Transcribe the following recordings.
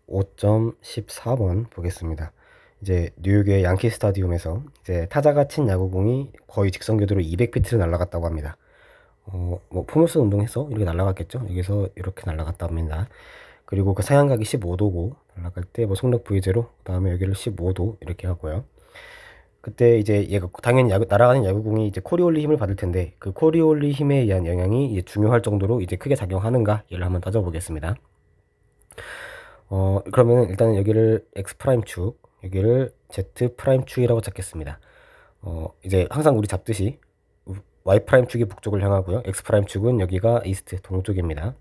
5.14번 보겠습니다. 이제 뉴욕의 양키 스타디움에서 이제 타자가 친 야구공이 거의 직선 궤도로 200피트를 날아갔다고 합니다. 뭐 포물선 운동해서 이렇게 날아갔겠죠. 여기서 이렇게 날아갔다 합니다. 그리고 그 상향각이 15도고 날아갈 때 뭐 속력 V0, 그다음에 여기를 15도 이렇게 하고요. 그때 이제 얘가 당연히 날아가는 야구공이 이제 코리올리 힘을 받을 텐데 그 코리올리 힘에 의한 영향이 이제 중요할 정도로 이제 크게 작용하는가 얘를 한번 따져보겠습니다. 그러면 일단은 여기를 x 프라임 축, 여기를 z 프라임 축이라고 잡겠습니다. 이제 항상 우리 잡듯이 y 프라임 축이 북쪽을 향하고요. x 프라임 축은 여기가 이스트 동쪽입니다.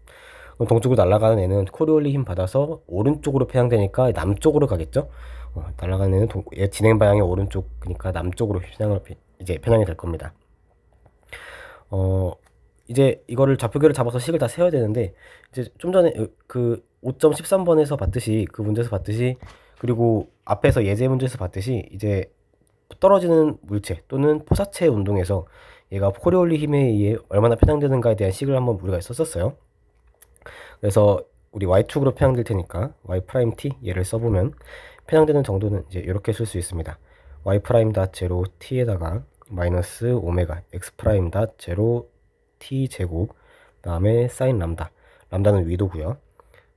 그럼 동쪽으로 날아가는 애는 코리올리 힘 받아서 오른쪽으로 편향되니까 남쪽으로 가겠죠. 날아가는 애는 얘 진행 방향이 오른쪽, 그러니까 남쪽으로 이제 편향이 될 겁니다. 이제 이거를 좌표계를 잡아서 식을 다 세워야 되는데, 이제 좀 전에 그 5.13번에서 봤듯이, 그 문제에서 봤듯이, 그리고 앞에서 예제 문제에서 봤듯이, 이제 떨어지는 물체 또는 포사체 운동에서 얘가 코리올리 힘에 의해 얼마나 편향되는가에 대한 식을 한번 우리가 썼었어요. 그래서 우리 y축으로 편향될 테니까 y 프라임 t 얘를 써보면 편향되는 정도는 이제 이렇게 쓸 수 있습니다. y 프라임 닷 제로 t에다가 마이너스 오메가 x 프라임 닷 제로 t 제곱, 그 다음에 사인 람다, 람다는 위도고요.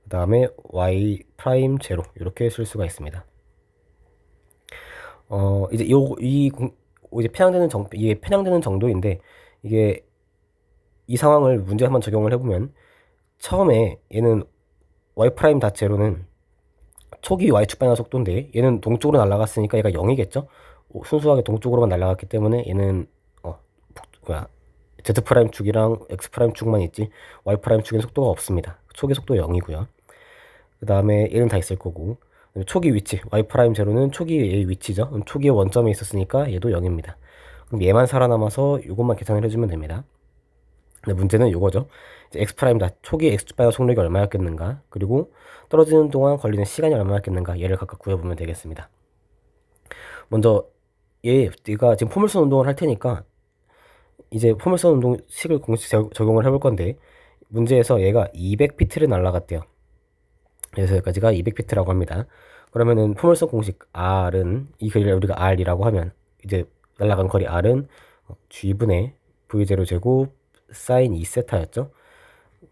그 다음에 y 프라임 제로 이렇게 쓸 수가 있습니다. 이제 이제 이게 편향되는 정도인데, 이게 이 상황을 문제 한번 적용을 해보면, 처음에 얘는 y 프라임 닷 제로는 초기 y축 방향 속도인데 얘는 동쪽으로 날아갔으니까 얘가 0이겠죠. 순수하게 동쪽으로만 날아갔기 때문에 얘는 z 프라임 축이랑 x 프라임 축만 있지 y 프라임 축에는 속도가 없습니다. 초기 속도 0이고요. 그 다음에 얘는 다 있을 거고, 초기 위치 y 프라임 제로는 초기의 위치죠. 그럼 초기의 원점에 있었으니까 얘도 0입니다. 그럼 얘만 살아남아서 이것만 계산을 해주면 됩니다. 근데 문제는 이거죠. x 프라임 다 초기 x 방향 속력이 얼마였겠는가, 그리고 떨어지는 동안 걸리는 시간이 얼마였겠는가, 얘를 각각 구해보면 되겠습니다. 먼저 얘가 지금 포물선 운동을 할 테니까 이제 포물선 운동 식을 공식 적용을 해볼 건데, 문제에서 얘가 200피트를 날아갔대요. 그래서 여기까지가 200피트라고 합니다. 그러면은 포물선 공식 R은, 이 거리를 우리가 R이라고 하면 이제 날아간 거리 R은 G분의 V0 제곱 사인 2세타였죠.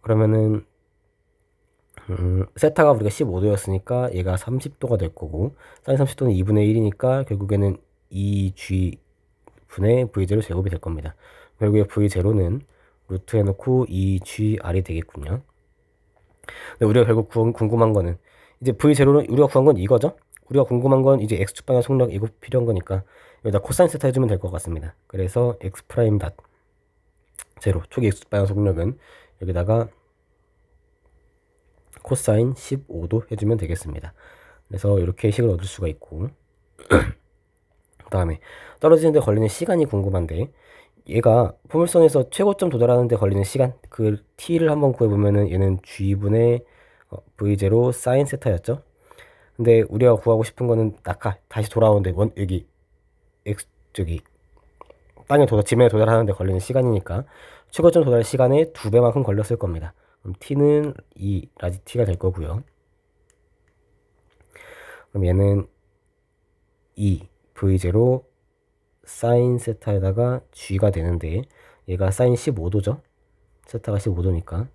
그러면은 세타가 우리가 15도였으니까 얘가 30도가 될 거고, 사인 30도는 2분의 1이니까 결국에는 2G분의 V0 제곱이 될 겁니다. 결국에 V0는 루트 해놓고 2GR이 되겠군요. 근데 우리가 결국 궁금한 거는, 이제 V0는 우리가 구한 건 이거죠? 우리가 궁금한 건 이제 X축 방향 속력, 이거 필요한 거니까 여기다 코사인 세타 해주면 될 것 같습니다. 그래서 X 프라임 닷 제로, 초기 X축 방향 속력은 여기다가 코사인 15도 해주면 되겠습니다. 그래서 이렇게 식을 얻을 수가 있고, 그 다음에 떨어지는데 걸리는 시간이 궁금한데, 얘가 포물선에서 최고점 도달하는데 걸리는 시간, 그 t를 한번 구해보면은 얘는 g분의 v0 사인 세타였죠. 근데 우리가 구하고 싶은 거는 다시 돌아오는데 여기 저기 지면에 도달하는데 걸리는 시간이니까 최고점 도달 시간의 2배만큼 걸렸을 겁니다. 그럼 t는 2 라지 t가 될 거고요. 그럼 얘는 2 v0 사인 세타에다가 g가 되는데, 얘가 사인 15도죠. 세타가 15도니까.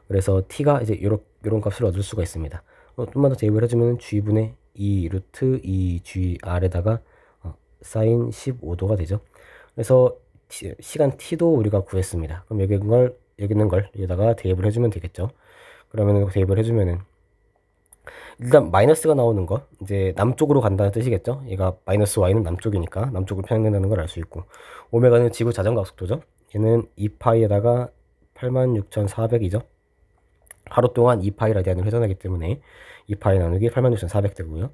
그래서 t가 이제 요런 값을 얻을 수가 있습니다. 좀만 더 대입을 해주면 g분의 2 루트 2gr에다가 사인 15도가 되죠. 그래서 시간 t도 우리가 구했습니다. 그럼 여기 있는 걸 여기다가 대입을 해주면 되겠죠. 그러면 대입을 해주면은 일단 마이너스가 나오는 거, 이제 남쪽으로 간다는 뜻이겠죠. 얘가 마이너스 y는 남쪽이니까 남쪽으로 편향된다는 걸 알 수 있고, 오메가는 지구 자전거 속도죠. 얘는 2파이에다가 86,400이죠. 하루 동안 2파이 라디안을 회전하기 때문에 2파이 나누기 86,400 되고요.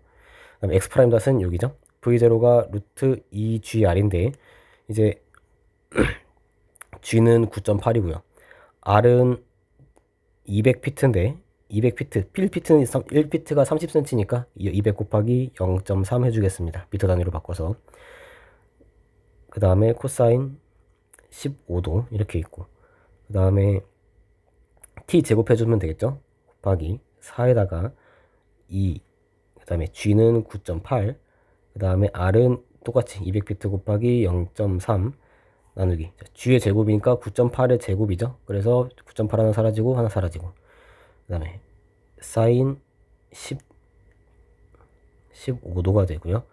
그다음 x 프라임 닷은 여기죠. v0가 루트 2gr인데 이제 g는 9.8이고요. r은 200피트인데 200피트, 1피트가 30cm니까 200 곱하기 0.3 해주겠습니다. 미터 단위로 바꿔서. 그 다음에 코사인 15도 이렇게 있고, 그 다음에 t 제곱해주면 되겠죠. 곱하기 4에다가 2, 그 다음에 g는 9.8, 그 다음에 r은 똑같이 200피트 곱하기 0.3 나누기 g의 제곱이니까 9.8의 제곱이죠. 그래서 9.8 하나 사라지고 하나 사라지고, 그 다음에 사인 15도가 되고요.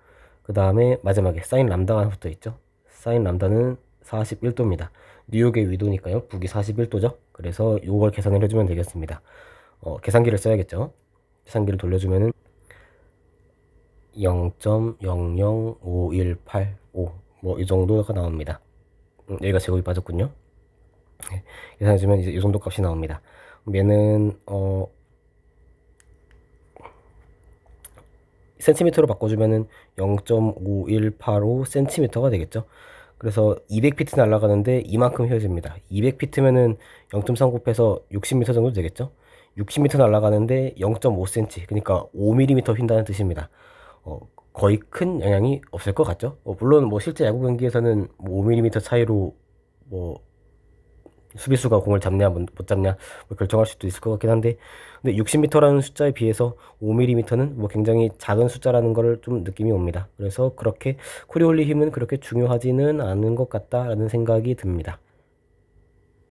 그 다음에 마지막에 사인 람다가 하나 붙어 있죠. 사인 람다는 41도입니다. 뉴욕의 위도니까요. 북이 41도죠. 그래서 이걸 계산을 해주면 되겠습니다. 계산기를 써야겠죠. 계산기를 돌려주면은 0.005185 뭐 이 정도가 나옵니다. 여기가 제곱이 빠졌군요. 네, 계산해주면 이제 이 정도 값이 나옵니다. 얘는 센티미터로 바꿔주면은 0.5185 센티미터가 되겠죠. 그래서 200피트 날아가는데 이만큼 헤어집니다. 200피트면은 0.3 곱해서 60m 정도 되겠죠. 60m 날아가는데 0.5cm, 그러니까 5mm 휜다는 뜻입니다. 거의 큰 영향이 없을 것 같죠. 물론 뭐 실제 야구 경기에서는 뭐 5mm 차이로 뭐 수비수가 공을 잡냐 못 잡냐 뭐 결정할 수도 있을 것 같긴 한데, 근데 60m라는 숫자에 비해서 5mm는 뭐 굉장히 작은 숫자라는 걸 좀 느낌이 옵니다. 그래서 그렇게 코리올리 힘은 그렇게 중요하지는 않은 것 같다라는 생각이 듭니다.